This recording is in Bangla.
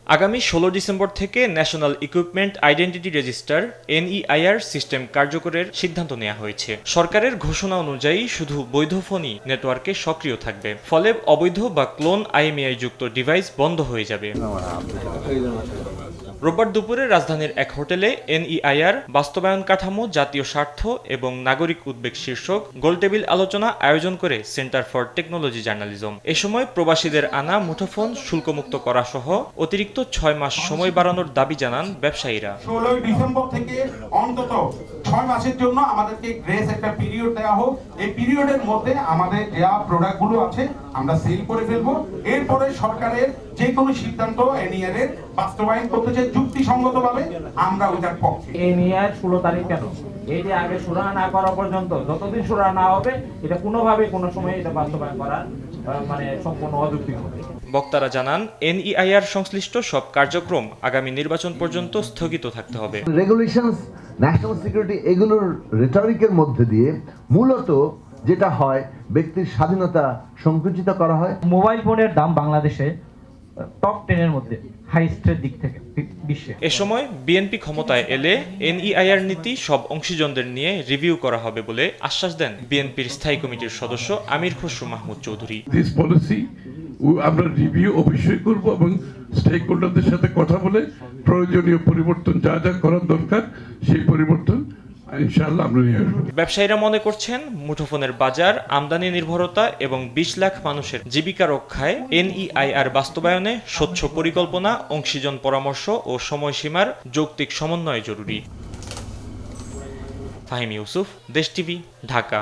আগামী ১৬ ডিসেম্বর থেকে national equipment identity register NEIR system কার্যকরের সিদ্ধান্ত নেওয়া হয়েছে। সরকারের ঘোষণা অনুযায়ী শুধু বৈধ ফোনই নেটওয়ার্কে সক্রিয় থাকবে, ফলে অবৈধ বা ক্লোন আইএমইআই যুক্ত ডিভাইস বন্ধ হয়ে যাবে। রোববার দুপুরে রাজধানীর এক হোটেলে এনইআইআর বাস্তবায়ন কাঠামো, জাতীয় স্বার্থ এবং নাগরিক উদ্বেগ শীর্ষক গোলটেবিল আলোচনা আয়োজন করে সেন্টার ফর টেকনোলজি জার্নালিজম। এ সময় প্রবাসীদের আনা মুঠোফোন শুল্কমুক্ত করা সহ অতিরিক্ত ৬ মাস সময় বাড়ানোর দাবি জানান ব্যবসায়ীরা। ১৬ ডিসেম্বর থেকে অন্তত ৬ মাসের জন্য আমাদেরকে গ্রেস একটা পিরিয়ড দেওয়া হোক। এই পিরিয়ডের মধ্যে আমাদের যা প্রোডাক্টগুলো আছে আমরা সেল করে ফেলবো। এরপরে সরকারের যে কোনো সিদ্ধান্ত এনইআর এর বাস্তবায়ন করতে চাই যুক্তিসঙ্গতভাবে, আমরা ওইটার পক্ষে। এনইআর ১৬ তারিখ কেন? এই যে আগে সুরাহা না করা পর্যন্ত, যতদিন সুরাহা না হবে এটা কোনোভাবে কোনো সময় এটা বাস্তবায়ন করা সম্পূর্ণ অযৌক্তিক হবে। বক্তারা জানান, এনইআইআর সংশ্লিষ্ট সব কার্যক্রম আগামী নির্বাচন পর্যন্ত স্থগিত থাকতে হবে। রেগুলেশনস, ন্যাশনাল সিকিউরিটি, এগুলোর রেটরিকের মধ্যে দিয়ে মূলত যেটা হয় ব্যক্তির স্বাধীনতা সংকুচিত করা হয়। মোবাইল ফোনের দাম বাংলাদেশে টপ 10 এর মধ্যে হাইস্টের দিক থেকে বিশ্বে। এ সময় বিএনপি ক্ষমতায় এলে এনইআইআর নীতি সব অংশীজনদের নিয়ে রিভিউ করা হবে বলে আশ্বাস দেন বিএনপির স্থায়ী কমিটির সদস্য আমির খসরু মাহমুদ চৌধুরী। দিস পলিসি আমরা রিভিউ অবশ্যই করব এবং স্টেক হোল্ডারদের সাথে কথা বলে প্রয়োজনীয় পরিবর্তন যা যা করার দরকার সেই পরিবর্তন ইনশাআল্লাহ আমরা নিয়ে আসবো। ব্যবসায়ীরা মনে করছেন, মুঠোফোনের বাজার, আমদানি নির্ভরতা এবং ২০ লাখ মানুষের জীবিকা রক্ষায় এনইআইআর বাস্তবায়নে স্বচ্ছ পরিকল্পনা, অংশীজন পরামর্শ ও সময়সীমার যৌক্তিক সমন্বয় জরুরি। ফাহিম ইউসুফ, দেশ টিভি, ঢাকা।